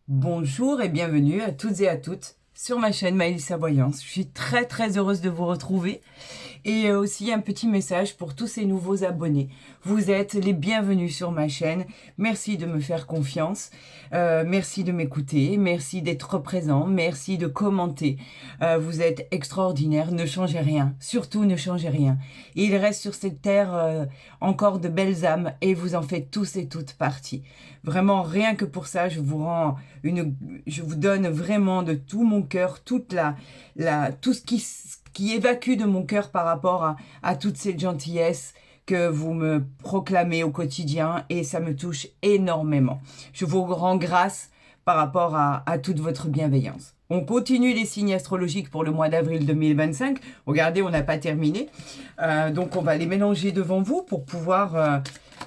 Bonjour et bienvenue à toutes et à toutes sur ma chaîne Maëlissa Voyance. Je suis très heureuse de vous retrouver et aussi un petit message pour tous ces nouveaux abonnés. Vous êtes les bienvenus sur ma chaîne. Merci de me faire confiance. Merci de m'écouter. Merci d'être présent. Merci de commenter. Vous êtes extraordinaires. Ne changez rien. Surtout ne changez rien. Il reste sur cette terre encore de belles âmes et vous en faites tous et toutes partie. Vraiment, rien que pour ça, je vous donne vraiment de tout mon cœur, tout ce qui évacue de mon cœur par rapport à toute cette gentillesse que vous me proclamez au quotidien et ça me touche énormément. Je vous rends grâce par rapport à toute votre bienveillance. On continue les signes astrologiques pour le mois d'avril 2025. Regardez, on n'a pas terminé. Donc, on va les mélanger devant vous pour pouvoir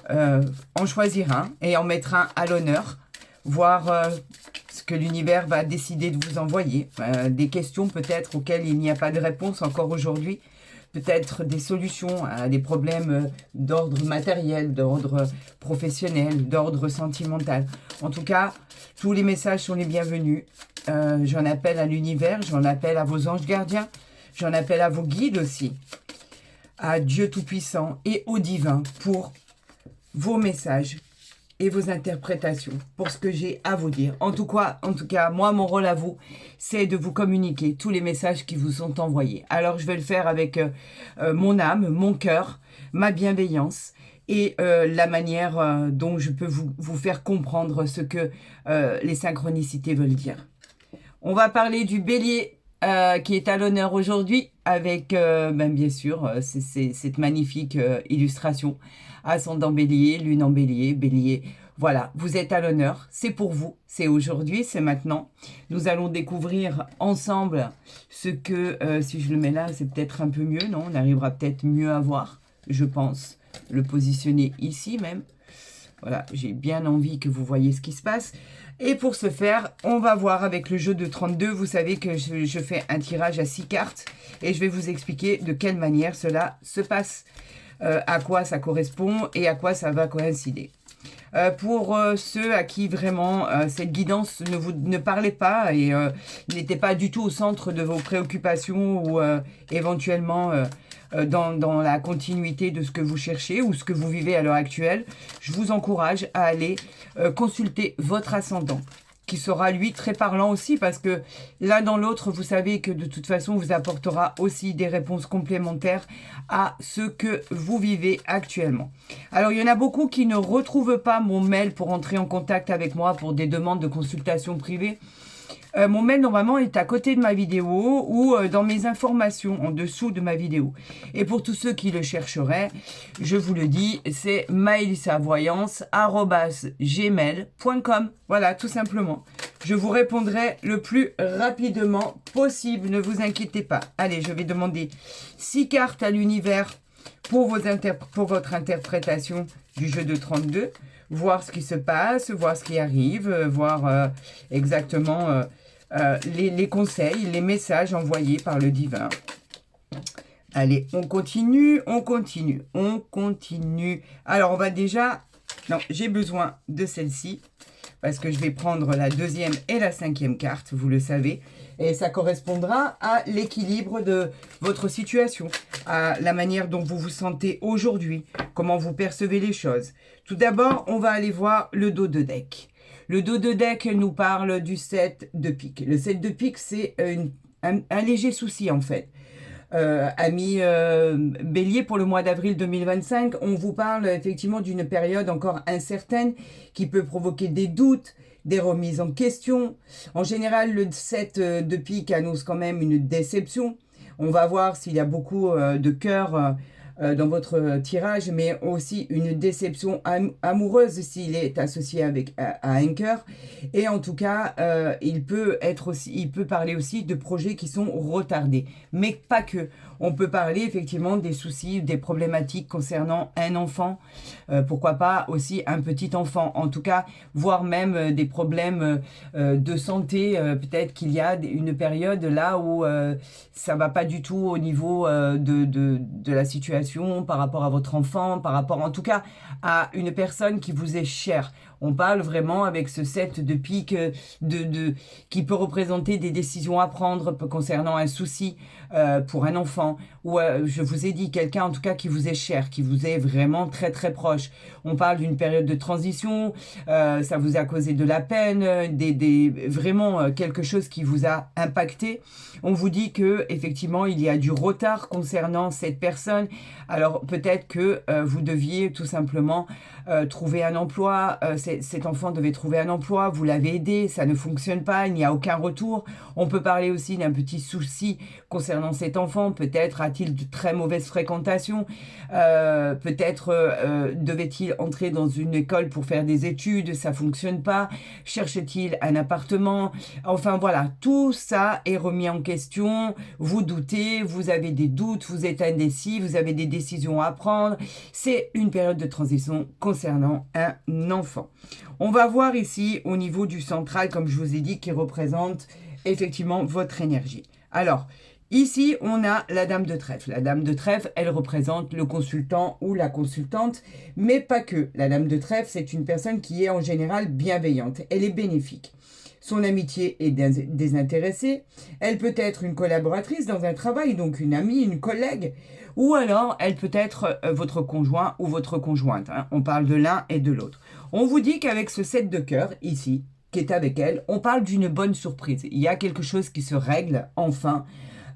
en choisir un et en mettre un à l'honneur. Voir ce que l'univers va décider de vous envoyer. Des questions peut-être auxquelles il n'y a pas de réponse encore aujourd'hui. Peut-être des solutions à des problèmes d'ordre matériel, d'ordre professionnel, d'ordre sentimental. En tout cas, tous les messages sont les bienvenus. J'en appelle à l'univers, j'en appelle à vos anges gardiens, j'en appelle à vos guides aussi, à Dieu Tout-Puissant et au Divin pour vos messages et vos interprétations pour ce que j'ai à vous dire. En tout cas, moi, mon rôle à vous, c'est de vous communiquer tous les messages qui vous sont envoyés. Alors, je vais le faire avec mon âme, mon cœur, ma bienveillance et la manière dont je peux vous faire comprendre ce que les synchronicités veulent dire. On va parler du bélier qui est à l'honneur aujourd'hui avec, bien sûr, cette magnifique illustration. Ascendant bélier, lune en bélier, bélier. Voilà, vous êtes à l'honneur, c'est pour vous, c'est aujourd'hui, c'est maintenant. Nous allons découvrir ensemble ce que, si je le mets là, c'est peut-être un peu mieux, non? On arrivera peut-être mieux à voir, je pense, le positionner ici même. Voilà, j'ai bien envie que vous voyez ce qui se passe. Et pour ce faire, on va voir avec le jeu de 32. Vous savez que je fais un tirage à 6 cartes et je vais vous expliquer de quelle manière cela se passe, à quoi ça correspond et à quoi ça va coïncider. Pour ceux à qui vraiment cette guidance ne parlait pas et n'était pas du tout au centre de vos préoccupations ou éventuellement dans la continuité de ce que vous cherchez ou ce que vous vivez à l'heure actuelle, je vous encourage à aller consulter votre ascendant, qui sera lui très parlant aussi parce que l'un dans l'autre, vous savez que de toute façon, vous apportera aussi des réponses complémentaires à ce que vous vivez actuellement. Alors, il y en a beaucoup qui ne retrouvent pas mon mail pour entrer en contact avec moi pour des demandes de consultation privée. Mon mail, normalement, est à côté de ma vidéo ou dans mes informations en dessous de ma vidéo. Et pour tous ceux qui le chercheraient, je vous le dis, c'est maelissavoyance@gmail.com. Voilà, tout simplement. Je vous répondrai le plus rapidement possible, ne vous inquiétez pas. Allez, je vais demander 6 cartes à l'univers pour votre interprétation du jeu de 32. Voir ce qui se passe, voir ce qui arrive, voir exactement les conseils, les messages envoyés par le divin. Allez, on continue. Alors, on va déjà... Non, j'ai besoin de celle-ci parce que je vais prendre la deuxième et la cinquième carte, vous le savez. Et ça correspondra à l'équilibre de votre situation, à la manière dont vous vous sentez aujourd'hui, comment vous percevez les choses. Tout d'abord, on va aller voir le dos de deck. Le dos de deck nous parle du 7 de pique. Le 7 de pique, c'est un léger souci en fait. Amis bélier, pour le mois d'avril 2025, on vous parle effectivement d'une période encore incertaine qui peut provoquer des doutes, des remises en question. En général, le 7 de pique annonce quand même une déception. On va voir s'il y a beaucoup de cœur dans votre tirage, mais aussi une déception amoureuse s'il est associé à un cœur. Et en tout cas, il peut parler aussi de projets qui sont retardés, mais pas que. On peut parler effectivement des soucis, des problématiques concernant un enfant, pourquoi pas aussi un petit enfant, en tout cas, voire même des problèmes de santé. Peut-être qu'il y a une période là où ça va pas du tout au niveau de la situation par rapport à votre enfant, par rapport en tout cas à une personne qui vous est chère. On parle vraiment avec ce 7 de pique qui peut représenter des décisions à prendre concernant un souci pour un enfant. Ou je vous ai dit, quelqu'un en tout cas qui vous est cher, qui vous est vraiment très très proche. On parle d'une période de transition, ça vous a causé de la peine, vraiment quelque chose qui vous a impacté. On vous dit que effectivement il y a du retard concernant cette personne. Alors peut-être que vous deviez tout simplement trouver un emploi, cet enfant devait trouver un emploi, vous l'avez aidé, ça ne fonctionne pas, il n'y a aucun retour. On peut parler aussi d'un petit souci concernant cet enfant, peut-être a-t-il de très mauvaises fréquentations, peut-être devait-il entrer dans une école pour faire des études, ça fonctionne pas, cherche-t-il un appartement, enfin voilà, tout ça est remis en question, vous doutez, vous avez des doutes, vous êtes indécis, vous avez des décisions à prendre, c'est une période de transition concernant un enfant. On va voir ici au niveau du central, comme je vous ai dit, qui représente effectivement votre énergie. Alors, ici, on a la dame de trèfle. La dame de trèfle, elle représente le consultant ou la consultante, mais pas que. La dame de trèfle, c'est une personne qui est en général bienveillante. Elle est bénéfique. Son amitié est désintéressée. Elle peut être une collaboratrice dans un travail, donc une amie, une collègue. Ou alors, elle peut être votre conjoint ou votre conjointe. Hein. On parle de l'un et de l'autre. On vous dit qu'avec ce 7 de cœur, ici, qui est avec elle, on parle d'une bonne surprise. Il y a quelque chose qui se règle, enfin,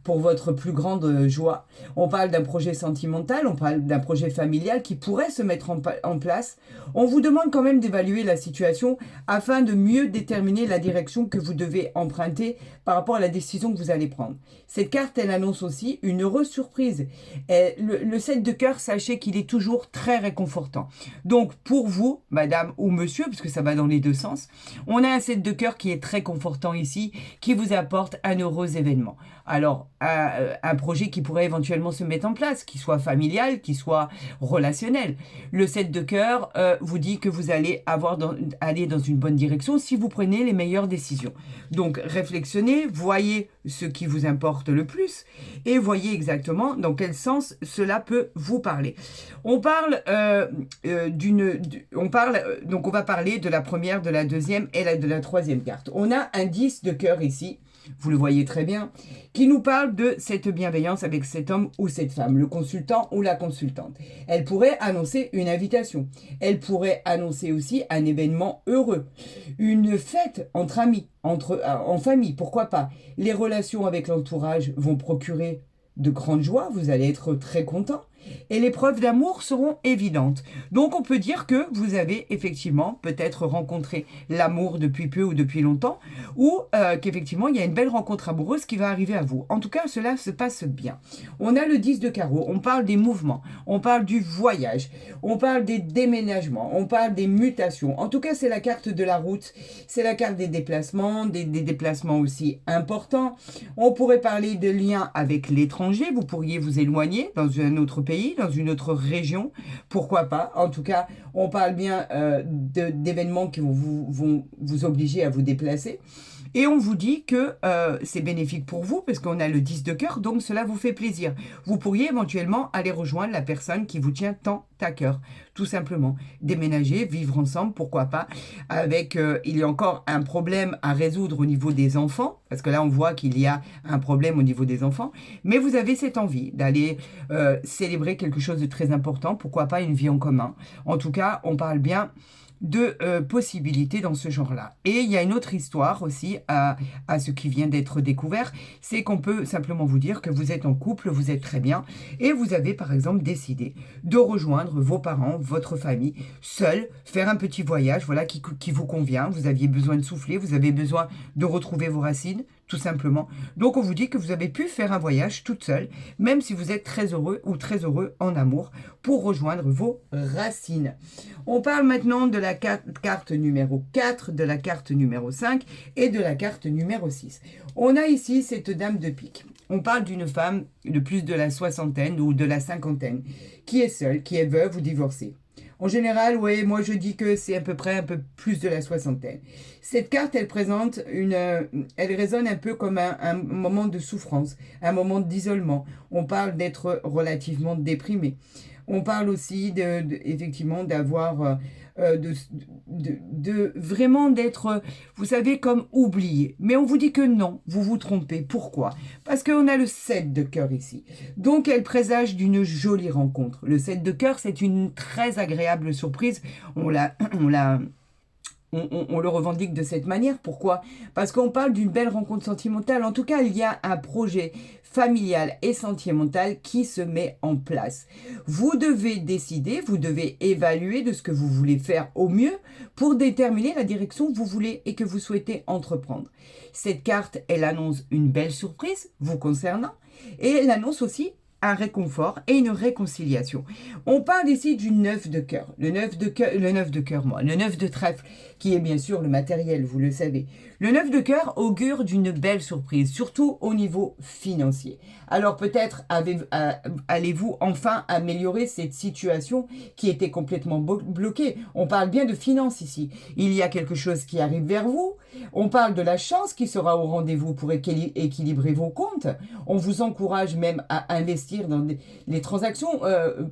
pour votre plus grande joie. On parle d'un projet sentimental, on parle d'un projet familial qui pourrait se mettre en place. On vous demande quand même d'évaluer la situation afin de mieux déterminer la direction que vous devez emprunter par rapport à la décision que vous allez prendre. Cette carte, elle annonce aussi une heureuse surprise. Et le 7 de cœur, sachez qu'il est toujours très réconfortant. Donc, pour vous, madame ou monsieur, puisque ça va dans les deux sens, on a un 7 de cœur qui est très confortant ici, qui vous apporte un heureux événement. Alors, un projet qui pourrait éventuellement se mettre en place, qui soit familial, qui soit relationnel. Le 7 de cœur vous dit que vous allez aller dans une bonne direction si vous prenez les meilleures décisions. Donc, réflexionner, voyez ce qui vous importe le plus et voyez exactement dans quel sens cela peut vous parler. On parle donc on va parler de la première, de la deuxième et de la troisième carte. On a un 10 de cœur ici. Vous le voyez très bien, qui nous parle de cette bienveillance avec cet homme ou cette femme, le consultant ou la consultante. Elle pourrait annoncer une invitation. Elle pourrait annoncer aussi un événement heureux. Une fête entre amis, en famille, pourquoi pas. Les relations avec l'entourage vont procurer de grandes joies, vous allez être très content. Et les preuves d'amour seront évidentes. Donc on peut dire que vous avez effectivement peut-être rencontré l'amour depuis peu ou depuis longtemps, ou qu'effectivement il y a une belle rencontre amoureuse qui va arriver à vous. En tout cas, cela se passe bien. On a le 10 de carreau, on parle des mouvements, on parle du voyage, on parle des déménagements, on parle des mutations. En tout cas, c'est la carte de la route, c'est la carte des déplacements, des déplacements aussi importants. On pourrait parler de liens avec l'étranger, vous pourriez vous éloigner dans un autre pays, dans une autre région, pourquoi pas. En tout cas, on parle bien d'événements qui vont vous obliger à vous déplacer. Et on vous dit que c'est bénéfique pour vous parce qu'on a le 10 de cœur, donc cela vous fait plaisir. Vous pourriez éventuellement aller rejoindre la personne qui vous tient tant à cœur, tout simplement. Déménager, vivre ensemble, pourquoi pas. Avec, il y a encore un problème à résoudre au niveau des enfants, parce que là on voit qu'il y a un problème au niveau des enfants, mais vous avez cette envie d'aller célébrer quelque chose de très important, pourquoi pas une vie en commun. En tout cas, on parle bien de possibilités dans ce genre-là. Et il y a une autre histoire aussi à ce qui vient d'être découvert, c'est qu'on peut simplement vous dire que vous êtes en couple, vous êtes très bien, et vous avez par exemple décidé de rejoindre vos parents, votre famille, seul, faire un petit voyage, voilà, qui vous convient, vous aviez besoin de souffler, vous avez besoin de retrouver vos racines, tout simplement. Donc on vous dit que vous avez pu faire un voyage toute seule, même si vous êtes très heureux ou très heureux en amour, pour rejoindre vos racines. On parle maintenant de la carte numéro 4, de la carte numéro 5 et de la carte numéro 6. On a ici cette dame de pique. On parle d'une femme de plus de la soixantaine ou de la cinquantaine, qui est seule, qui est veuve ou divorcée. En général, oui, moi je dis que c'est à peu près un peu plus de la soixantaine. Cette carte, elle présente elle résonne un peu comme un moment de souffrance, un moment d'isolement. On parle d'être relativement déprimé. On parle aussi effectivement d'avoir vraiment d'être, vous savez, comme oublié. Mais on vous dit que non, vous vous trompez. Pourquoi? Parce qu'on a le 7 de cœur ici. Donc, elle présage d'une jolie rencontre. Le 7 de cœur, c'est une très agréable surprise. On le revendique de cette manière. Pourquoi? Parce qu'on parle d'une belle rencontre sentimentale. En tout cas, il y a un projet familial et sentimental qui se met en place. Vous devez décider, vous devez évaluer de ce que vous voulez faire au mieux pour déterminer la direction que vous voulez et que vous souhaitez entreprendre. Cette carte, elle annonce une belle surprise vous concernant et elle annonce aussi un réconfort et une réconciliation. On parle ici du 9 de cœur. Le 9 de trèfle, qui est bien sûr le matériel, vous le savez. Le 9 de cœur augure d'une belle surprise, surtout au niveau financier. Alors peut-être allez-vous enfin améliorer cette situation qui était complètement bloquée. On parle bien de finances ici. Il y a quelque chose qui arrive vers vous. On parle de la chance qui sera au rendez-vous pour équilibrer vos comptes. On vous encourage même à investir dans les transactions.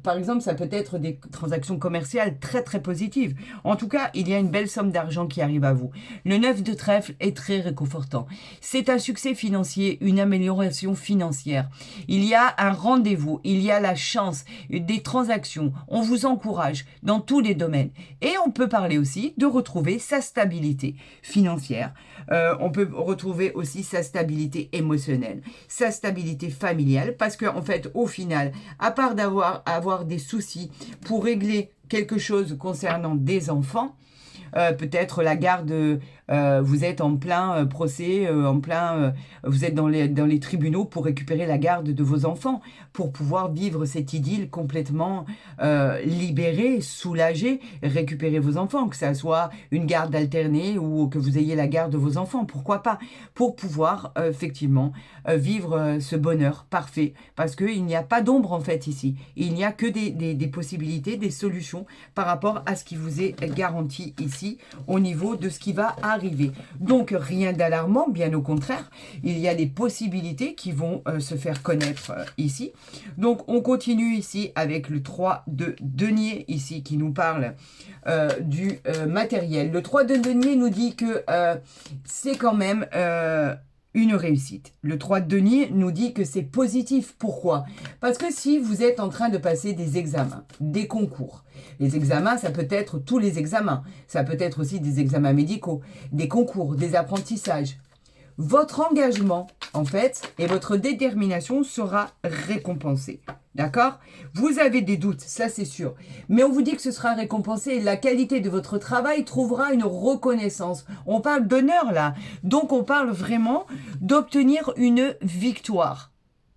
Par exemple, ça peut être des transactions commerciales très très positives. En tout cas, il y a une belle somme d'argent qui arrive à vous. Le 9 de trèfle est très réconfortant. C'est un succès financier, une amélioration financière. Il y a un rendez-vous, il y a la chance, des transactions. On vous encourage dans tous les domaines. Et on peut parler aussi de retrouver sa stabilité financière. On peut retrouver aussi sa stabilité émotionnelle, sa stabilité familiale, parce qu'en fait, au final, à part avoir des soucis pour régler quelque chose concernant des enfants, peut-être la garde, vous êtes en plein procès, vous êtes dans les tribunaux pour récupérer la garde de vos enfants, pour pouvoir vivre cette idylle complètement libérée, soulagée, récupérer vos enfants, que ça soit une garde alternée ou que vous ayez la garde de vos enfants, pourquoi pas, pour pouvoir effectivement vivre ce bonheur parfait, parce qu'il n'y a pas d'ombre en fait ici, il n'y a que des possibilités, des solutions par rapport à ce qui vous est garanti ici, au niveau de ce qui va arriver. Donc rien d'alarmant, bien au contraire, il y a des possibilités qui vont se faire connaître ici. Donc on continue ici avec le 3 de denier ici qui nous parle du matériel. Le 3 de denier nous dit que c'est quand même une réussite. Le 3 de denier nous dit que c'est positif. Pourquoi? Parce que si vous êtes en train de passer des examens, des concours, les examens, ça peut être tous les examens, ça peut être aussi des examens médicaux, des concours, des apprentissages. Votre engagement, en fait, et votre détermination sera récompensée. D'accord? Vous avez des doutes, ça c'est sûr. Mais on vous dit que ce sera récompensé et la qualité de votre travail trouvera une reconnaissance. On parle d'honneur là. Donc on parle vraiment d'obtenir une victoire.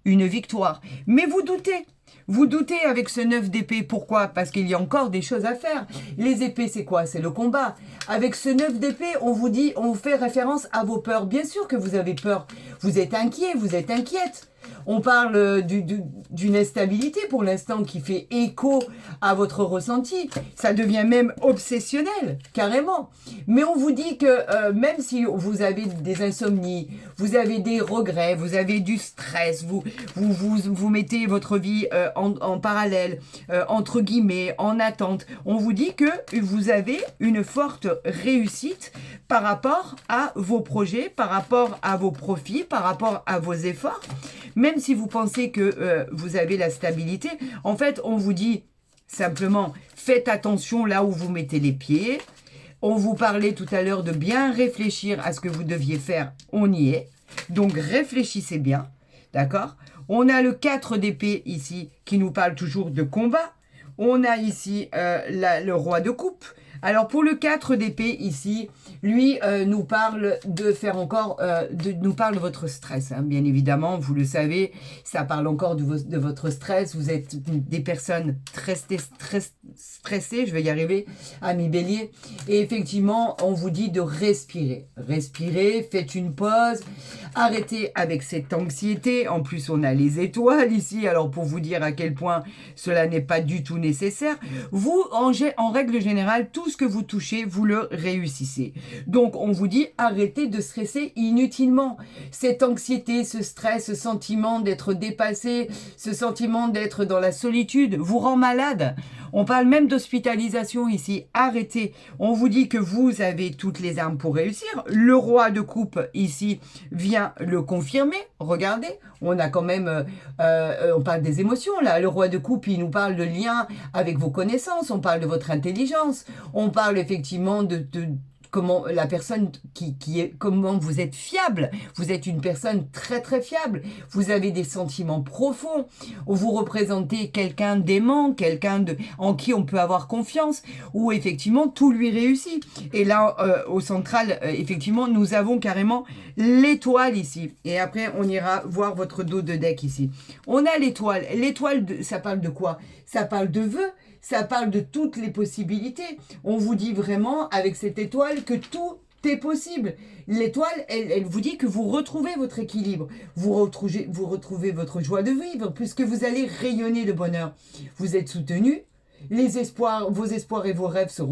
Une victoire. Mais vous doutez. Vous doutez avec ce 9 d'épée. Pourquoi? Parce qu'il y a encore des choses à faire. Les épées, c'est quoi? C'est le combat. Avec ce 9 d'épée, on vous dit, on fait référence à vos peurs. Bien sûr que vous avez peur. Vous êtes inquiet, vous êtes inquiète. On parle d'une instabilité pour l'instant qui fait écho à votre ressenti. Ça devient même obsessionnel, carrément. Mais on vous dit que même si vous avez des insomnies, vous avez des regrets, vous avez du stress, vous mettez votre vie en parallèle, entre guillemets, en attente, on vous dit que vous avez une forte réussite par rapport à vos projets, par rapport à vos profits, par rapport à vos efforts. Même si vous pensez que vous avez la stabilité, en fait, on vous dit simplement, faites attention là où vous mettez les pieds. On vous parlait tout à l'heure de bien réfléchir à ce que vous deviez faire. On y est. Donc, réfléchissez bien. D'accord? On a le 4 d'épée ici qui nous parle toujours de combat. On a ici le roi de coupe. Alors pour le 4 d'épée ici, lui nous parle de faire encore, nous parle de votre stress, hein, bien évidemment, vous le savez, ça parle encore de votre stress, vous êtes des personnes très stressées, je vais y arriver, amis bélier, et effectivement on vous dit de respirer, faites une pause, arrêtez avec cette anxiété, en plus on a les étoiles ici, alors pour vous dire à quel point cela n'est pas du tout nécessaire, vous en règle générale, tout ce que vous touchez, vous le réussissez. Donc, on vous dit, arrêtez de stresser inutilement. Cette anxiété, ce stress, ce sentiment d'être dépassé, ce sentiment d'être dans la solitude, vous rend malade. On parle même d'hospitalisation ici. Arrêtez. On vous dit que vous avez toutes les armes pour réussir. Le roi de coupe ici vient le confirmer. Regardez, on a quand même... on parle des émotions là. Le roi de coupe, il nous parle de lien avec vos connaissances. On parle de votre intelligence. On parle effectivement de comment la personne comment vous êtes fiable. Vous êtes une personne très très fiable. Vous avez des sentiments profonds. Vous représentez quelqu'un d'aimant, quelqu'un en qui on peut avoir confiance, où effectivement tout lui réussit. Et là, au central, effectivement, nous avons carrément l'étoile ici. Et après, on ira voir votre dos de deck ici. On a l'étoile. L'étoile, ça parle de quoi? Ça parle de vœux. Ça parle de toutes les possibilités. On vous dit vraiment, avec cette étoile, que tout est possible. L'étoile, elle vous dit que vous retrouvez votre équilibre. Vous retrouvez votre joie de vivre, puisque vous allez rayonner de bonheur. Vous êtes soutenu. Vos espoirs et vos rêves se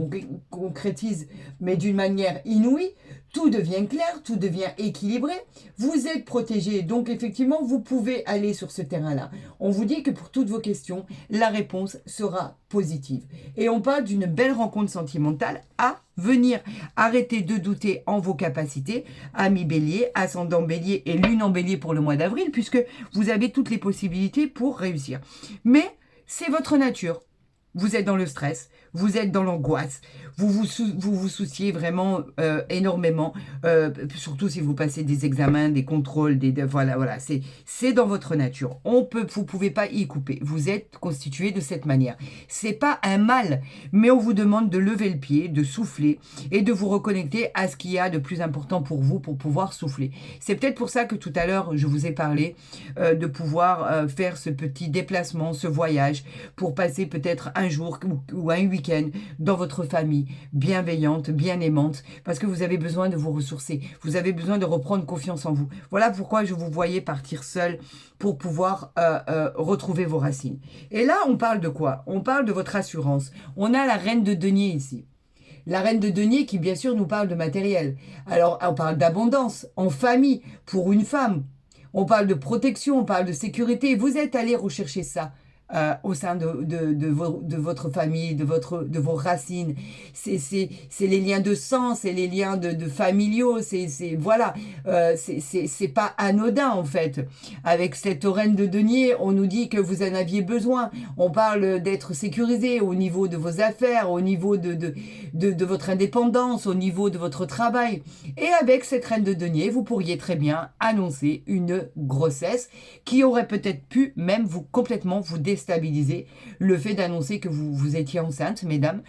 concrétisent, mais d'une manière inouïe. Tout devient clair, tout devient équilibré. Vous êtes protégé, donc effectivement, vous pouvez aller sur ce terrain-là. On vous dit que pour toutes vos questions, la réponse sera positive. Et on parle d'une belle rencontre sentimentale à venir. Arrêtez de douter en vos capacités, ami Bélier, ascendant Bélier et lune en Bélier pour le mois d'avril, puisque vous avez toutes les possibilités pour réussir. Mais c'est votre nature. Vous êtes dans le stress, vous êtes dans l'angoisse, vous vous souciez vraiment énormément, surtout si vous passez des examens, des contrôles, voilà, c'est dans votre nature. Vous pouvez pas y couper. Vous êtes constitué de cette manière. C'est pas un mal, mais on vous demande de lever le pied, de souffler et de vous reconnecter à ce qu'il y a de plus important pour vous pour pouvoir souffler. C'est peut-être pour ça que tout à l'heure je vous ai parlé de pouvoir faire ce petit déplacement, ce voyage pour passer peut-être un jour ou un week-end dans votre famille bienveillante, bien aimante, parce que vous avez besoin de vous ressourcer, vous avez besoin de reprendre confiance en vous. Voilà pourquoi je vous voyais partir seul pour pouvoir retrouver vos racines. Et là, on parle de quoi? On parle de votre assurance. On a la reine de denier ici. La reine de denier qui, bien sûr, nous parle de matériel. Alors, on parle d'abondance, en famille, pour une femme. On parle de protection, on parle de sécurité. Vous êtes allé rechercher ça. Au sein de votre famille, de vos racines. C'est les liens de sang, c'est les liens de familiaux, voilà, c'est pas anodin en fait. Avec cette reine de denier, on nous dit que vous en aviez besoin. On parle d'être sécurisé au niveau de vos affaires, au niveau de votre indépendance, au niveau de votre travail. Et avec cette reine de denier, vous pourriez très bien annoncer une grossesse qui aurait peut-être pu même complètement vous déstabiliser. Le fait d'annoncer que vous étiez enceinte, mesdames,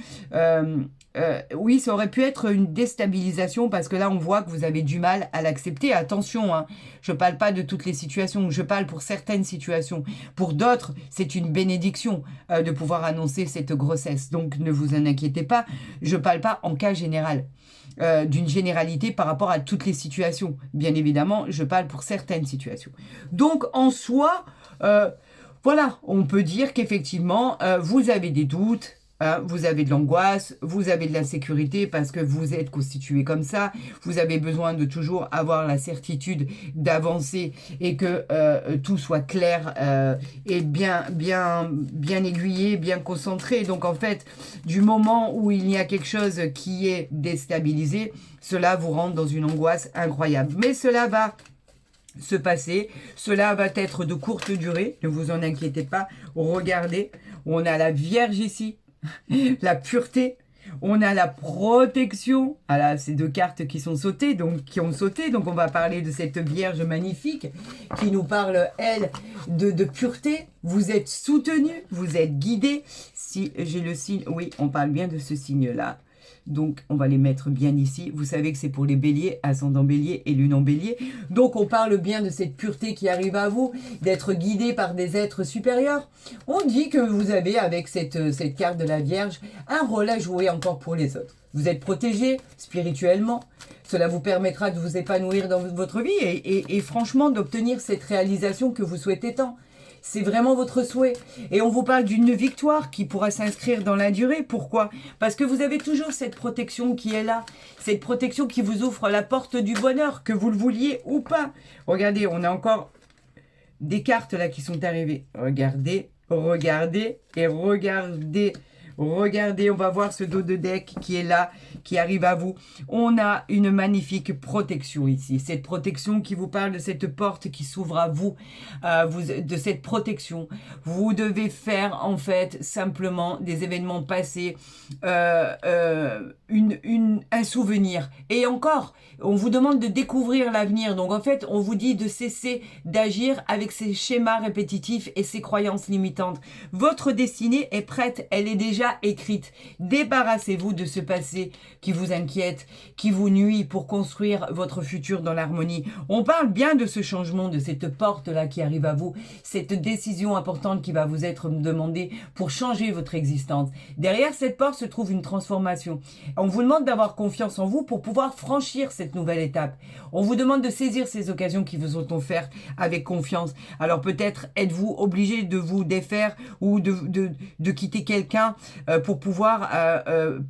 oui, ça aurait pu être une déstabilisation parce que là, on voit que vous avez du mal à l'accepter. Attention, hein, je ne parle pas de toutes les situations, je parle pour certaines situations. Pour d'autres, c'est une bénédiction de pouvoir annoncer cette grossesse. Donc, ne vous en inquiétez pas, je ne parle pas en cas général. D'une généralité par rapport à toutes les situations. Bien évidemment, je parle pour certaines situations. Donc, en soi, voilà, on peut dire qu'effectivement, vous avez des doutes, vous avez de l'angoisse, vous avez de l'insécurité parce que vous êtes constitué comme ça. Vous avez besoin de toujours avoir la certitude d'avancer et que tout soit clair et bien aiguillé, bien concentré. Donc en fait, du moment où il y a quelque chose qui est déstabilisé, cela vous rentre dans une angoisse incroyable. Mais cela va se passer. Cela va être de courte durée. Ne vous en inquiétez pas. Regardez, on a la Vierge ici. La pureté, on a la protection. Voilà, ces deux cartes qui ont sauté, donc on va parler de cette Vierge magnifique qui nous parle, elle, de pureté. Vous êtes soutenu, vous êtes guidé. Si j'ai le signe, oui, on parle bien de ce signe-là. Donc, on va les mettre bien ici. Vous savez que c'est pour les béliers, ascendant bélier et lune en bélier. Donc, on parle bien de cette pureté qui arrive à vous, d'être guidé par des êtres supérieurs. On dit que vous avez, avec cette carte de la Vierge, un rôle à jouer encore pour les autres. Vous êtes protégé spirituellement. Cela vous permettra de vous épanouir dans votre vie et franchement, d'obtenir cette réalisation que vous souhaitez tant. C'est vraiment votre souhait. Et on vous parle d'une victoire qui pourra s'inscrire dans la durée. Pourquoi? Parce que vous avez toujours cette protection qui est là. Cette protection qui vous ouvre la porte du bonheur, que vous le vouliez ou pas. Regardez, on a encore des cartes là qui sont arrivées. Regardez, regardez et regardez. Regardez, on va voir ce dos de deck qui est là, qui arrive à vous. On a une magnifique protection ici. Cette protection qui vous parle de cette porte qui s'ouvre à vous, de cette protection. Vous devez faire en fait simplement des événements passés, un souvenir. Et encore, on vous demande de découvrir l'avenir. Donc en fait, on vous dit de cesser d'agir avec ces schémas répétitifs et ces croyances limitantes. Votre destinée est prête, elle est déjà écrite. Débarrassez-vous de ce passé qui vous inquiète, qui vous nuit pour construire votre futur dans l'harmonie. On parle bien de ce changement, de cette porte-là qui arrive à vous, cette décision importante qui va vous être demandée pour changer votre existence. Derrière cette porte se trouve une transformation. On vous demande d'avoir confiance en vous pour pouvoir franchir cette nouvelle étape. On vous demande de saisir ces occasions qui vous sont offertes avec confiance. Alors peut-être êtes-vous obligé de vous défaire ou de quitter quelqu'un pour pouvoir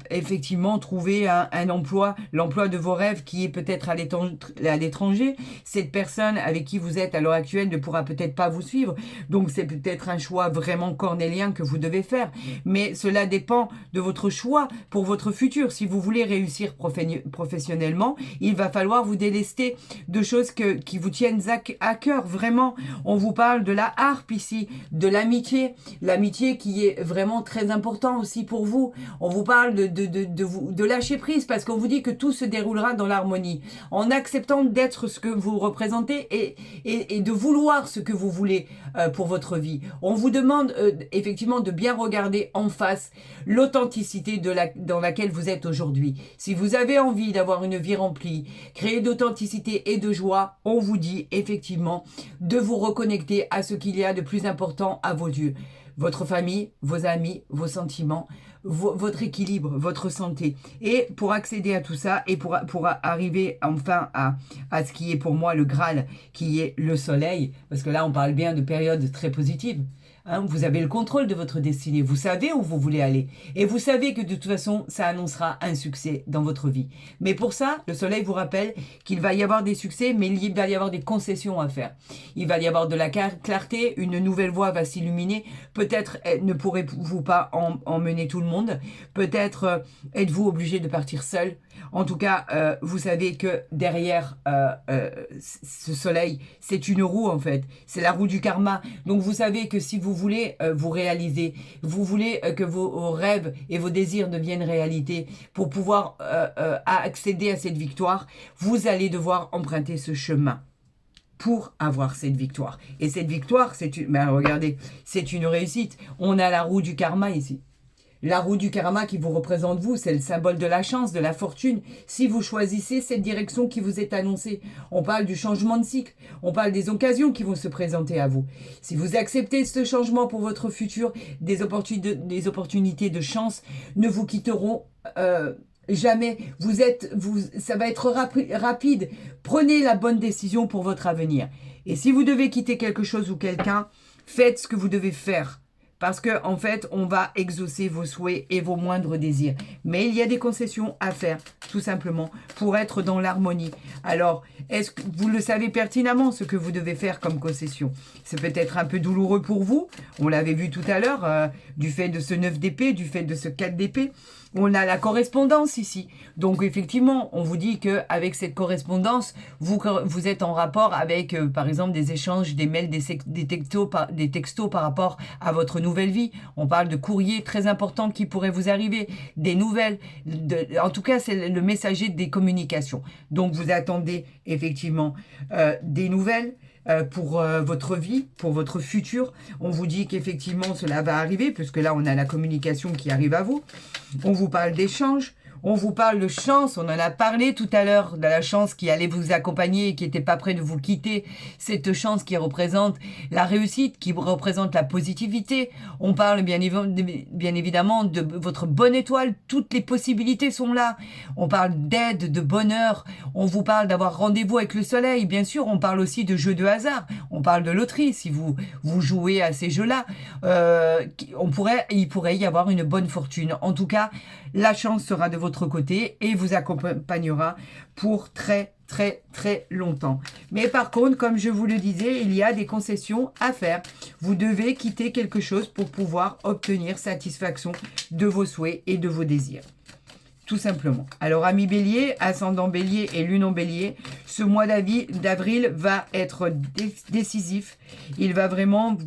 effectivement trouver un emploi, l'emploi de vos rêves qui est peut-être à l'étranger. Cette personne avec qui vous êtes à l'heure actuelle ne pourra peut-être pas vous suivre. Donc c'est peut-être un choix vraiment cornélien que vous devez faire. Mais cela dépend de votre choix pour votre futur. Si vous voulez réussir professionnellement, il va falloir vous délester de choses qui vous tiennent à cœur. Vraiment, on vous parle de la harpe ici, de l'amitié. L'amitié qui est vraiment très important aussi pour vous. On vous parle de lâcher prise parce qu'on vous dit que tout se déroulera dans l'harmonie. En acceptant d'être ce que vous représentez et de vouloir ce que vous voulez pour votre vie. On vous demande effectivement de bien regarder en face l'authenticité dans laquelle vous êtes aujourd'hui. Si vous avez envie d'avoir une vie remplie, créée d'authenticité et de joie, on vous dit effectivement de vous reconnecter à ce qu'il y a de plus important à vos yeux. Votre famille, vos amis, vos sentiments, votre équilibre, votre santé. Et pour accéder à tout ça et pour arriver enfin à ce qui est pour moi le Graal, qui est le soleil, parce que là on parle bien de périodes très positives. Hein, vous avez le contrôle de votre destinée, vous savez où vous voulez aller et vous savez que de toute façon ça annoncera un succès dans votre vie. Mais pour ça, le soleil vous rappelle qu'il va y avoir des succès, mais il va y avoir des concessions à faire. Il va y avoir de la clarté, une nouvelle voie va s'illuminer. Peut-être ne pourrez-vous pas emmener tout le monde, peut-être êtes-vous obligé de partir seul. En tout cas, vous savez que derrière ce soleil, c'est une roue en fait, c'est la roue du karma. Donc vous savez que si vous voulez vous réaliser, vous voulez que vos rêves et vos désirs deviennent réalité, pour pouvoir accéder à cette victoire, vous allez devoir emprunter ce chemin pour avoir cette victoire. Et cette victoire, regardez, c'est une réussite. On a la roue du karma ici. La roue du karma qui vous représente vous, c'est le symbole de la chance, de la fortune. Si vous choisissez cette direction qui vous est annoncée, on parle du changement de cycle, on parle des occasions qui vont se présenter à vous. Si vous acceptez ce changement pour votre futur, des opportunités de chance ne vous quitteront jamais. Ça va être rapide. Prenez la bonne décision pour votre avenir. Et si vous devez quitter quelque chose ou quelqu'un, faites ce que vous devez faire. Parce que en fait, on va exaucer vos souhaits et vos moindres désirs. Mais il y a des concessions à faire, tout simplement, pour être dans l'harmonie. Alors, est-ce que vous le savez pertinemment, ce que vous devez faire comme concession? C'est peut-être un peu douloureux pour vous. On l'avait vu tout à l'heure, du fait de ce 9 d'épée, du fait de ce 4 d'épée. On a la correspondance ici. Donc effectivement, on vous dit qu'avec cette correspondance, vous êtes en rapport avec, par exemple, des échanges, des mails, des textos par rapport à votre nouvelle vie. On parle de courriers très importants qui pourraient vous arriver, des nouvelles. En tout cas, c'est le messager des communications. Donc vous attendez effectivement des nouvelles. Pour votre vie, pour votre futur. On vous dit qu'effectivement cela va arriver, puisque là on a la communication qui arrive à vous. On vous parle d'échanges, on vous parle de chance, on en a parlé tout à l'heure, de la chance qui allait vous accompagner et qui n'était pas près de vous quitter. Cette chance qui représente la réussite, qui représente la positivité. On parle bien évidemment de votre bonne étoile, toutes les possibilités sont là. On parle d'aide, de bonheur, on vous parle d'avoir rendez-vous avec le soleil. Bien sûr, on parle aussi de jeux de hasard, on parle de loterie. Si vous jouez à ces jeux-là, il pourrait y avoir une bonne fortune. En tout cas, la chance sera de votre côté et vous accompagnera pour très longtemps. Mais par contre, comme je vous le disais, il y a des concessions à faire. Vous devez quitter quelque chose pour pouvoir obtenir satisfaction de vos souhaits et de vos désirs. Tout simplement. Alors, amis bélier, ascendant bélier et lune en bélier, ce mois d'avril va être décisif. Il va vraiment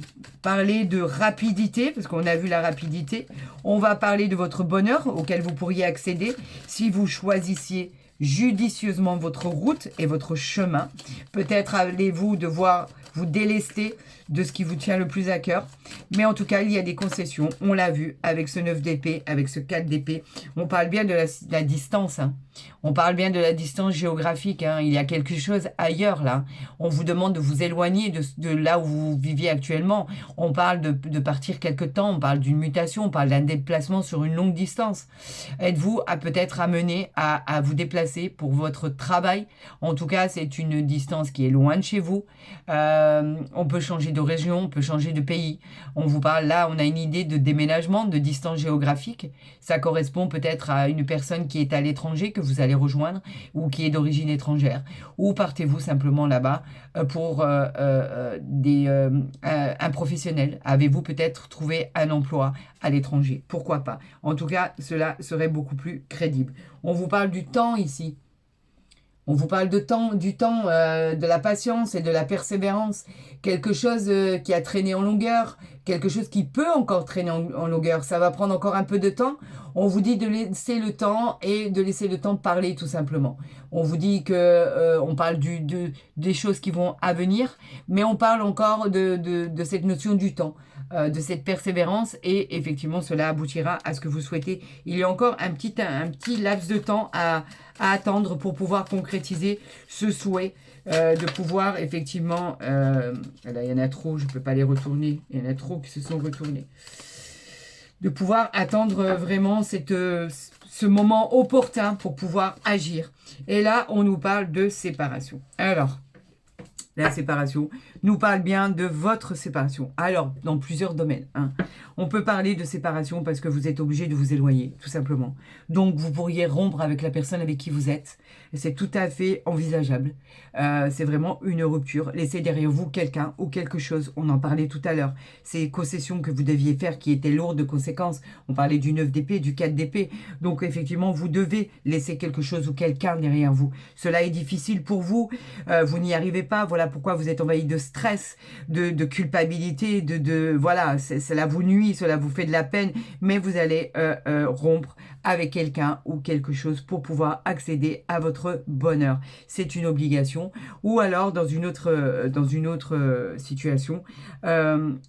parler de rapidité, parce qu'on a vu la rapidité. On va parler de votre bonheur auquel vous pourriez accéder si vous choisissiez judicieusement votre route et votre chemin. Peut-être allez-vous devoir vous délester de ce qui vous tient le plus à cœur. Mais en tout cas, il y a des concessions. On l'a vu avec ce 9 d'épée, avec ce 4 d'épée. On parle bien de la distance. Hein. On parle bien de la distance géographique. Hein. Il y a quelque chose ailleurs là. On vous demande de vous éloigner de là où vous viviez actuellement. On parle de partir quelque temps. On parle d'une mutation. On parle d'un déplacement sur une longue distance. Êtes-vous peut-être amené à vous déplacer pour votre travail? En tout cas, c'est une distance qui est loin de chez vous. On peut changer de région, on peut changer de pays. On vous parle là, on a une idée de déménagement, de distance géographique. Ça correspond peut-être à une personne qui est à l'étranger, que vous allez rejoindre, ou qui est d'origine étrangère. Ou partez-vous simplement là-bas pour un professionnel. Avez-vous peut-être trouvé un emploi à l'étranger? Pourquoi pas? En tout cas, cela serait beaucoup plus crédible. On vous parle du temps ici. On vous parle du temps, de la patience et de la persévérance. Quelque chose qui a traîné en longueur, quelque chose qui peut encore traîner en longueur. Ça va prendre encore un peu de temps. On vous dit de laisser le temps et de laisser le temps parler tout simplement. On vous dit que on parle des choses qui vont à venir, mais on parle encore de cette notion du temps, de cette persévérance et effectivement cela aboutira à ce que vous souhaitez. Il y a encore un petit laps de temps à attendre pour pouvoir concrétiser ce souhait de pouvoir effectivement... là, il y en a trop, je ne peux pas les retourner. Il y en a trop qui se sont retournés. De pouvoir attendre vraiment ce moment opportun pour pouvoir agir. Et là, on nous parle de séparation. Alors, la séparation nous parle bien de votre séparation. Alors, dans plusieurs domaines. Hein. On peut parler de séparation parce que vous êtes obligé de vous éloigner, tout simplement. Donc, vous pourriez rompre avec la personne avec qui vous êtes. C'est tout à fait envisageable. C'est vraiment une rupture. Laissez derrière vous quelqu'un ou quelque chose. On en parlait tout à l'heure. Ces concessions que vous deviez faire qui étaient lourdes de conséquences. On parlait du 9 d'épée, du 4 d'épée. Donc, effectivement, vous devez laisser quelque chose ou quelqu'un derrière vous. Cela est difficile pour vous. Vous n'y arrivez pas. Voilà pourquoi vous êtes envahi de stress, de culpabilité, voilà, cela vous nuit, cela vous fait de la peine, mais vous allez rompre avec quelqu'un ou quelque chose pour pouvoir accéder à votre bonheur. C'est une obligation. Ou alors, dans une autre situation,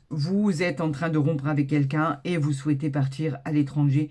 vous êtes en train de rompre avec quelqu'un et vous souhaitez partir à l'étranger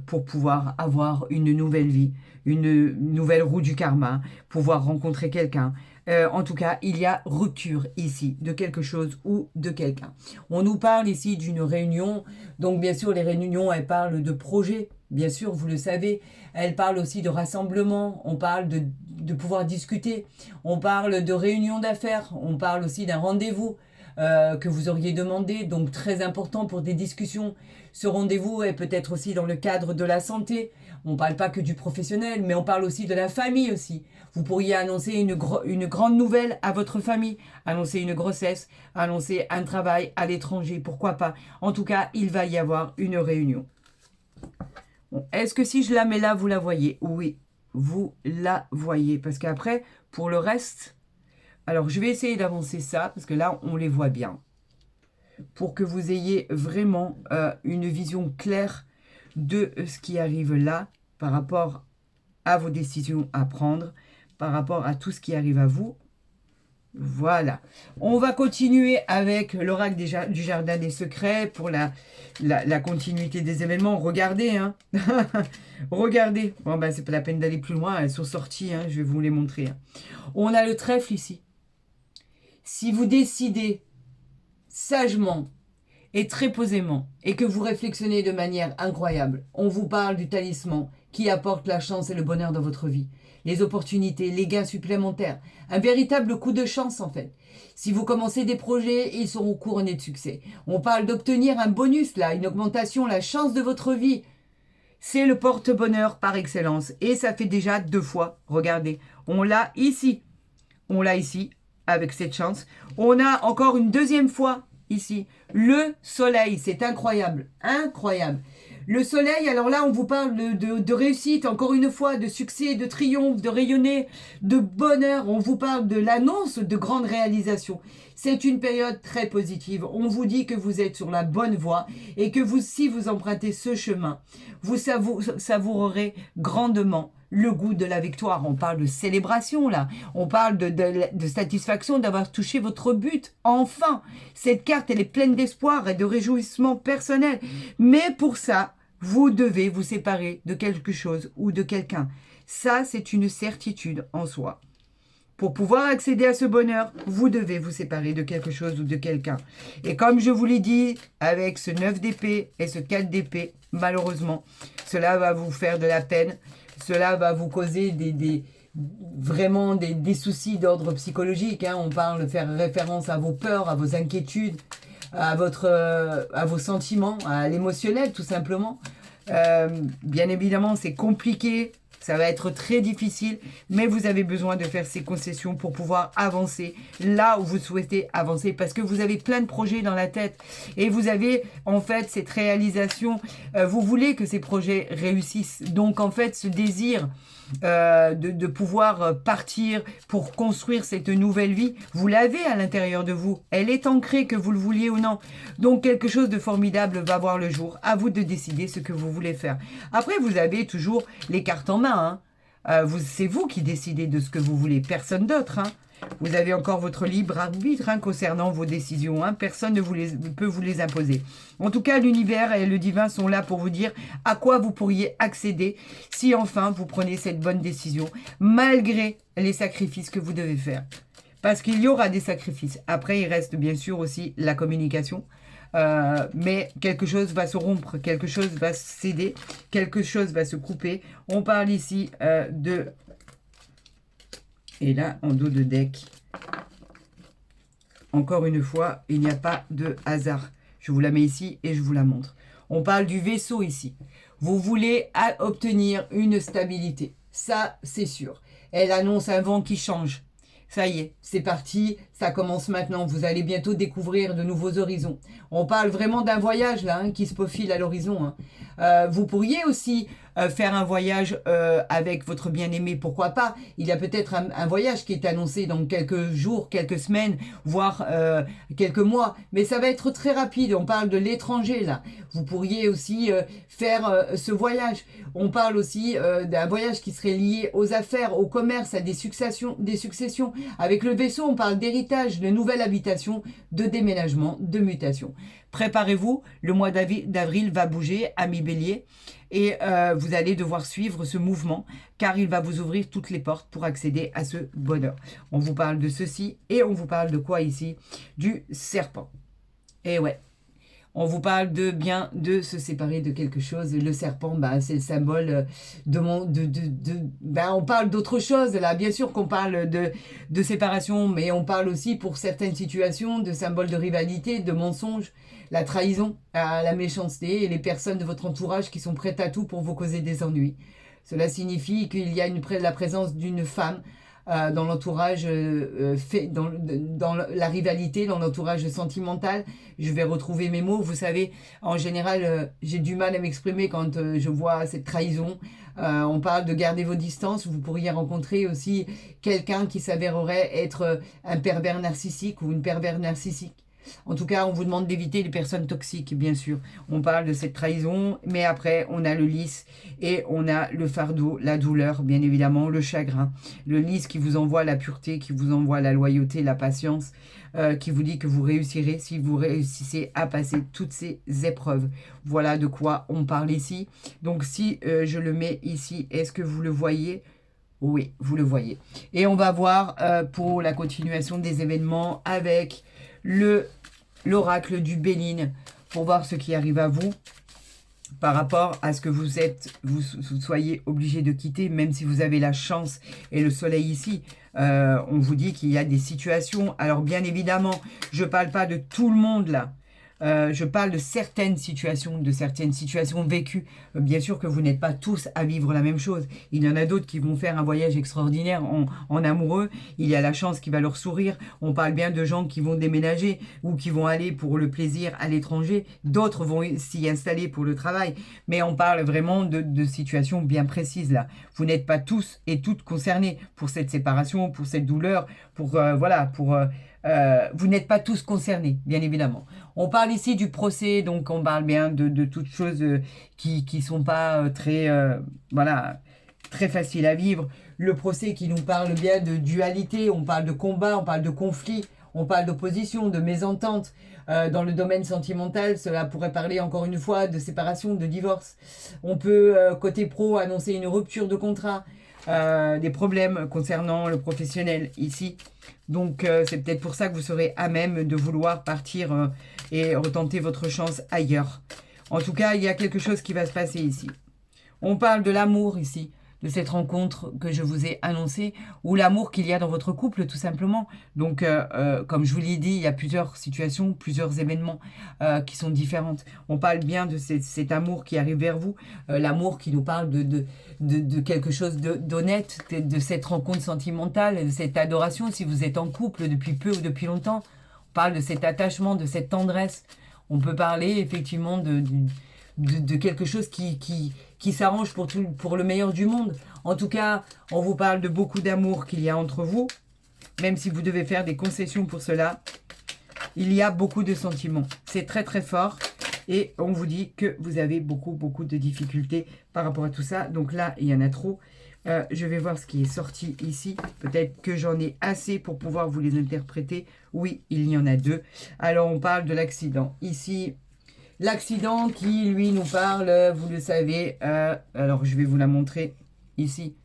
pour pouvoir avoir une nouvelle vie, une nouvelle roue du karma, pouvoir rencontrer quelqu'un. En tout cas, il y a rupture ici de quelque chose ou de quelqu'un. On nous parle ici d'une réunion. Donc, bien sûr, les réunions, elles parlent de projets. Bien sûr, vous le savez. Elles parlent aussi de rassemblement. On parle de pouvoir discuter. On parle de réunion d'affaires. On parle aussi d'un rendez-vous que vous auriez demandé. Donc, très important pour des discussions. Ce rendez-vous est peut-être aussi dans le cadre de la santé. On ne parle pas que du professionnel, mais on parle aussi de la famille aussi. Vous pourriez annoncer une grande nouvelle à votre famille, annoncer une grossesse, annoncer un travail à l'étranger, pourquoi pas. En tout cas, il va y avoir une réunion. Bon, est-ce que si je la mets là, vous la voyez? Oui, vous la voyez. Parce qu'après, pour le reste... Alors, je vais essayer d'avancer ça, parce que là, on les voit bien. Pour que vous ayez vraiment une vision claire de ce qui arrive là, par rapport à vos décisions à prendre, par rapport à tout ce qui arrive à vous. Voilà. On va continuer avec l'oracle du jardin des secrets pour la continuité des événements. Regardez, hein. Regardez. Bon, ben, c'est pas la peine d'aller plus loin. Elles sont sorties, hein. Je vais vous les montrer. Hein. On a le trèfle ici. Si vous décidez sagement et très posément, et que vous réflexionnez de manière incroyable, on vous parle du talisman qui apporte la chance et le bonheur dans votre vie. Les opportunités, les gains supplémentaires. Un véritable coup de chance en fait. Si vous commencez des projets, ils seront couronnés de succès. On parle d'obtenir un bonus là, une augmentation, la chance de votre vie. C'est le porte-bonheur par excellence. Et ça fait déjà 2 fois. Regardez, on l'a ici. On l'a ici avec cette chance. On a encore une 2e fois ici. Le soleil, c'est incroyable, incroyable. Le soleil, alors là, on vous parle de réussite, encore une fois, de succès, de triomphe, de rayonner, de bonheur. On vous parle de l'annonce de grandes réalisations. C'est une période très positive. On vous dit que vous êtes sur la bonne voie et que vous, si vous empruntez ce chemin, vous savourerez grandement le goût de la victoire. On parle de célébration, là. On parle de satisfaction d'avoir touché votre but. Enfin, cette carte, elle est pleine d'espoir et de réjouissement personnel. Mais pour ça, vous devez vous séparer de quelque chose ou de quelqu'un. Ça, c'est une certitude en soi. Pour pouvoir accéder à ce bonheur, vous devez vous séparer de quelque chose ou de quelqu'un. Et comme je vous l'ai dit, avec ce 9 d'épée et ce 4 d'épée, malheureusement, cela va vous faire de la peine. Cela va vous causer vraiment des soucis d'ordre psychologique. Hein. On parle de faire référence à vos peurs, à vos inquiétudes, à vos sentiments, à l'émotionnel tout simplement. Bien évidemment, c'est compliqué. Ça va être très difficile, mais vous avez besoin de faire ces concessions pour pouvoir avancer là où vous souhaitez avancer, parce que vous avez plein de projets dans la tête et vous avez en fait cette réalisation, vous voulez que ces projets réussissent. Donc en fait ce désir de pouvoir partir pour construire cette nouvelle vie, vous l'avez à l'intérieur de vous. Elle est ancrée, que vous le vouliez ou non. Donc quelque chose de formidable va voir le jour. À vous de décider ce que vous voulez faire. Après, vous avez toujours les cartes en main. Hein. C'est vous qui décidez de ce que vous voulez, personne d'autre. Hein. Vous avez encore votre libre arbitre hein, concernant vos décisions. Hein. Personne ne peut vous les imposer. En tout cas, l'univers et le divin sont là pour vous dire à quoi vous pourriez accéder si enfin vous prenez cette bonne décision, malgré les sacrifices que vous devez faire. Parce qu'il y aura des sacrifices. Après, il reste bien sûr aussi la communication. Mais quelque chose va se rompre, quelque chose va céder, quelque chose va se couper. On parle ici de... Et là, en dos de deck, encore une fois, il n'y a pas de hasard. Je vous la mets ici et je vous la montre. On parle du vaisseau ici. Vous voulez obtenir une stabilité. Ça, c'est sûr. Elle annonce un vent qui change. Ça y est, c'est parti, ça commence maintenant. Vous allez bientôt découvrir de nouveaux horizons. On parle vraiment d'un voyage là, hein, qui se profile à l'horizon. Hein. Vous pourriez aussi faire un voyage avec votre bien-aimé, pourquoi pas. Il y a peut-être un voyage qui est annoncé dans quelques jours, quelques semaines, voire quelques mois. Mais ça va être très rapide, on parle de l'étranger là. Vous pourriez aussi faire ce voyage. On parle aussi d'un voyage qui serait lié aux affaires, au commerce, à des successions. Avec le vaisseau, on parle d'héritage, de nouvelle habitation, de déménagement, de mutation. Préparez-vous, le mois d'avril va bouger, ami Bélier, et vous allez devoir suivre ce mouvement, car il va vous ouvrir toutes les portes pour accéder à ce bonheur. On vous parle de ceci, et on vous parle de quoi ici? Du serpent. Et ouais. On vous parle de se séparer de quelque chose. Le serpent, bah, c'est le symbole on parle d'autre chose là. Bien sûr qu'on parle de séparation, mais on parle aussi pour certaines situations de symboles de rivalité, de mensonges, la trahison, la méchanceté et les personnes de votre entourage qui sont prêtes à tout pour vous causer des ennuis. Cela signifie qu'il y a la présence d'une femme dans l'entourage, dans la rivalité, dans l'entourage sentimental. Je vais retrouver mes mots. Vous savez, en général, j'ai du mal à m'exprimer quand je vois cette trahison. On parle de garder vos distances. Vous pourriez rencontrer aussi quelqu'un qui s'avérerait être un pervers narcissique ou une pervers narcissique. En tout cas, on vous demande d'éviter les personnes toxiques, bien sûr. On parle de cette trahison, mais après, on a le lys et on a le fardeau, la douleur, bien évidemment, le chagrin. Le lys qui vous envoie la pureté, qui vous envoie la loyauté, la patience, qui vous dit que vous réussirez si vous réussissez à passer toutes ces épreuves. Voilà de quoi on parle ici. Donc, si je le mets ici, est-ce que vous le voyez ? Oui, vous le voyez. Et on va voir pour la continuation des événements avec l'oracle du Béline pour voir ce qui arrive à vous par rapport à ce que vous soyez obligé de quitter, même si vous avez la chance et le soleil ici. On vous dit qu'il y a des situations. Alors bien évidemment, je ne parle pas de tout le monde là. Je parle de certaines situations vécues. Bien sûr que vous n'êtes pas tous à vivre la même chose. Il y en a d'autres qui vont faire un voyage extraordinaire en amoureux. Il y a la chance qui va leur sourire. On parle bien de gens qui vont déménager ou qui vont aller pour le plaisir à l'étranger. D'autres vont s'y installer pour le travail. Mais on parle vraiment de situations bien précises là. Vous n'êtes pas tous et toutes concernés pour cette séparation, pour cette douleur, vous n'êtes pas tous concernés, bien évidemment. On parle ici du procès, donc on parle bien de toutes choses qui sont pas très faciles à vivre. Le procès qui nous parle bien de dualité, on parle de combat, on parle de conflit, on parle d'opposition, de mésentente. Dans le domaine sentimental, cela pourrait parler encore une fois de séparation, de divorce. On peut, côté pro, annoncer une rupture de contrat, des problèmes concernant le professionnel ici. Donc, c'est peut-être pour ça que vous serez à même de vouloir partir et retenter votre chance ailleurs. En tout cas, il y a quelque chose qui va se passer ici. On parle de l'amour ici, de cette rencontre que je vous ai annoncée, ou l'amour qu'il y a dans votre couple, tout simplement. Donc, comme je vous l'ai dit, il y a plusieurs situations, plusieurs événements qui sont différentes. On parle bien de cet amour qui arrive vers vous, l'amour qui nous parle de quelque chose d'honnête, de cette rencontre sentimentale, de cette adoration, si vous êtes en couple depuis peu ou depuis longtemps. On parle de cet attachement, de cette tendresse. On peut parler effectivement de quelque chose qui s'arrange pour le meilleur du monde. En tout cas, on vous parle de beaucoup d'amour qu'il y a entre vous, même si vous devez faire des concessions pour cela. Il y a beaucoup de sentiments. C'est très très fort. Et on vous dit que vous avez beaucoup de difficultés par rapport à tout ça. Donc là, il y en a trop. Je vais voir ce qui est sorti ici. Peut-être que j'en ai assez pour pouvoir vous les interpréter. Oui, il y en a deux. Alors, on parle de l'accident. Ici, l'accident qui, lui, nous parle, vous le savez. Alors, je vais vous la montrer ici.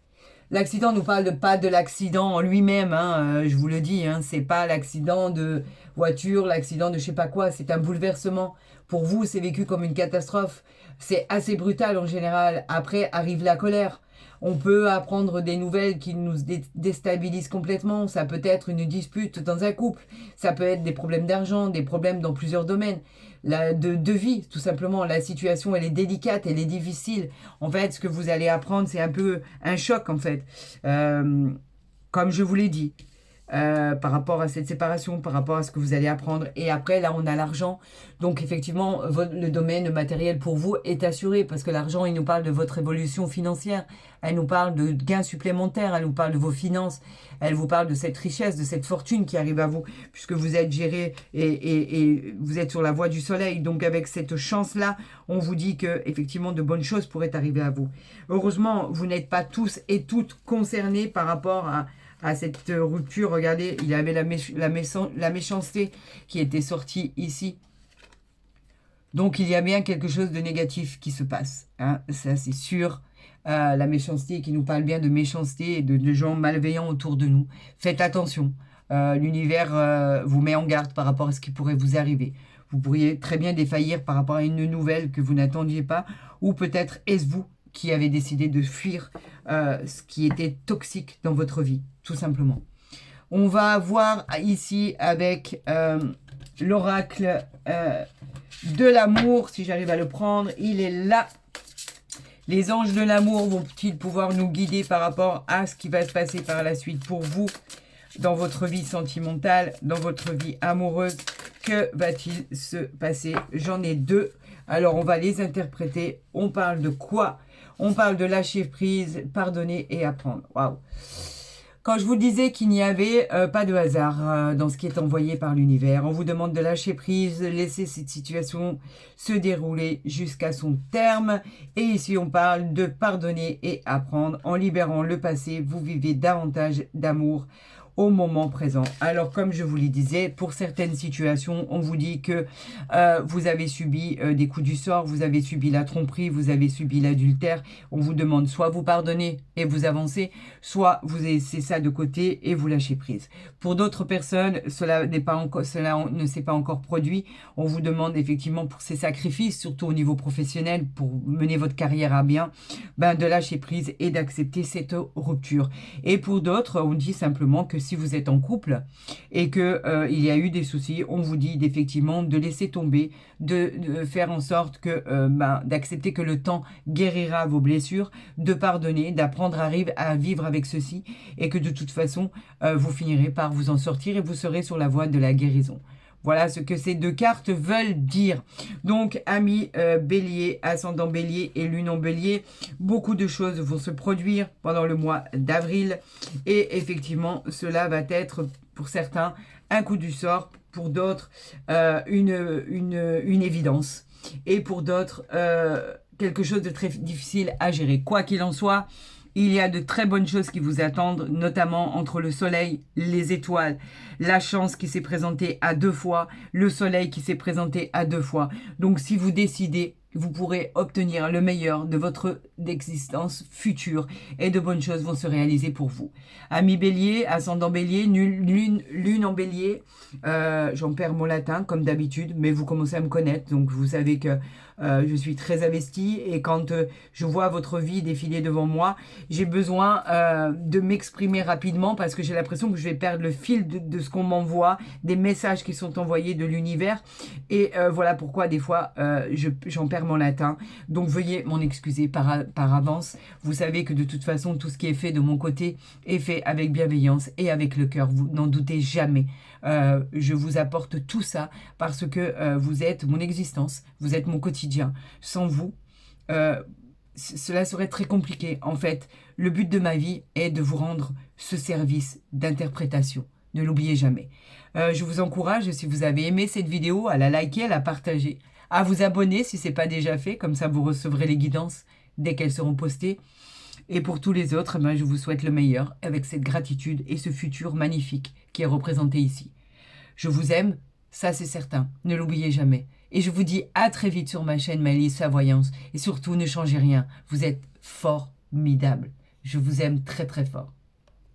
L'accident nous parle pas de l'accident en lui-même, hein, je vous le dis, hein, c'est pas l'accident de voiture, l'accident de je sais pas quoi, c'est un bouleversement. Pour vous, c'est vécu comme une catastrophe. C'est assez brutal en général. Après arrive la colère. On peut apprendre des nouvelles qui nous déstabilisent complètement. Ça peut être une dispute dans un couple. Ça peut être des problèmes d'argent, des problèmes dans plusieurs domaines. De vie, tout simplement. La situation, elle est délicate, elle est difficile. En fait, ce que vous allez apprendre, c'est un peu un choc, en fait. Comme je vous l'ai dit. Par rapport à cette séparation, par rapport à ce que vous allez apprendre. Et après, là, on a l'argent. Donc, effectivement, le domaine matériel pour vous est assuré parce que l'argent, il nous parle de votre évolution financière. Elle nous parle de gains supplémentaires. Elle nous parle de vos finances. Elle vous parle de cette richesse, de cette fortune qui arrive à vous puisque vous êtes géré et vous êtes sur la voie du soleil. Donc, avec cette chance-là, on vous dit que, effectivement, de bonnes choses pourraient arriver à vous. Heureusement, vous n'êtes pas tous et toutes concernés par rapport à cette rupture. Regardez, il y avait la méchanceté qui était sortie ici. Donc, il y a bien quelque chose de négatif qui se passe. Hein, ça, c'est sûr. La méchanceté qui nous parle bien de méchanceté et de gens malveillants autour de nous. Faites attention. L'univers vous met en garde par rapport à ce qui pourrait vous arriver. Vous pourriez très bien défaillir par rapport à une nouvelle que vous n'attendiez pas. Ou peut-être est-ce vous qui avez décidé de fuir ce qui était toxique dans votre vie, tout simplement. On va voir ici avec l'oracle de l'amour, si j'arrive à le prendre, il est là. Les anges de l'amour vont-ils pouvoir nous guider par rapport à ce qui va se passer par la suite pour vous, dans votre vie sentimentale, dans votre vie amoureuse? Que va-t-il se passer? J'en ai deux. Alors, on va les interpréter. On parle de quoi? On parle de lâcher prise, pardonner et apprendre. Waouh! Quand je vous disais qu'il n'y avait pas de hasard dans ce qui est envoyé par l'univers, on vous demande de lâcher prise, laisser cette situation se dérouler jusqu'à son terme. Et ici, on parle de pardonner et apprendre. En libérant le passé, vous vivez davantage d'amour au moment présent. Alors, comme je vous le disais, pour certaines situations, on vous dit que vous avez subi des coups du sort, vous avez subi la tromperie, vous avez subi l'adultère. On vous demande soit vous pardonnez et vous avancez, soit vous laissez ça de côté et vous lâchez prise. Pour d'autres personnes, cela ne s'est pas encore produit. On vous demande effectivement pour ces sacrifices, surtout au niveau professionnel, pour mener votre carrière à bien, de lâcher prise et d'accepter cette rupture. Et pour d'autres, on dit simplement que si vous êtes en couple et que il y a eu des soucis, on vous dit effectivement de laisser tomber, de faire en sorte que d'accepter que le temps guérira vos blessures, de pardonner, d'apprendre à vivre avec ceci et que de toute façon vous finirez par vous en sortir et vous serez sur la voie de la guérison. Voilà ce que ces deux cartes veulent dire. Donc, amis bélier, ascendant bélier et lune en bélier, beaucoup de choses vont se produire pendant le mois d'avril. Et effectivement, cela va être, pour certains, un coup du sort. Pour d'autres, une évidence. Et pour d'autres, quelque chose de très difficile à gérer. Quoi qu'il en soit, il y a de très bonnes choses qui vous attendent, notamment entre le soleil, les étoiles, la chance qui s'est présentée à 2 fois, le soleil qui s'est présenté à 2 fois. Donc si vous décidez, vous pourrez obtenir le meilleur de votre existence future et de bonnes choses vont se réaliser pour vous. Amis bélier, ascendant bélier, lune en bélier, j'en perds mon latin comme d'habitude, mais vous commencez à me connaître, donc vous savez que je suis très investie et quand je vois votre vie défiler devant moi, j'ai besoin de m'exprimer rapidement parce que j'ai l'impression que je vais perdre le fil de ce qu'on m'envoie, des messages qui sont envoyés de l'univers et voilà pourquoi des fois j'en perds mon latin. Donc veuillez m'en excuser par avance. Vous savez que de toute façon, tout ce qui est fait de mon côté est fait avec bienveillance et avec le cœur. Vous n'en doutez jamais. Je vous apporte tout ça parce que vous êtes mon existence, vous êtes mon quotidien. Sans vous, cela serait très compliqué. En fait, le but de ma vie est de vous rendre ce service d'interprétation. Ne l'oubliez jamais. Je vous encourage, si vous avez aimé cette vidéo, à la liker, à la partager, à vous abonner si ce n'est pas déjà fait. Comme ça, vous recevrez les guidances dès qu'elles seront postées. Et pour tous les autres, je vous souhaite le meilleur avec cette gratitude et ce futur magnifique qui est représenté ici. Je vous aime, ça c'est certain, ne l'oubliez jamais. Et je vous dis à très vite sur ma chaîne Maëlys La Voyance. Et surtout, ne changez rien, vous êtes formidable. Je vous aime très très fort.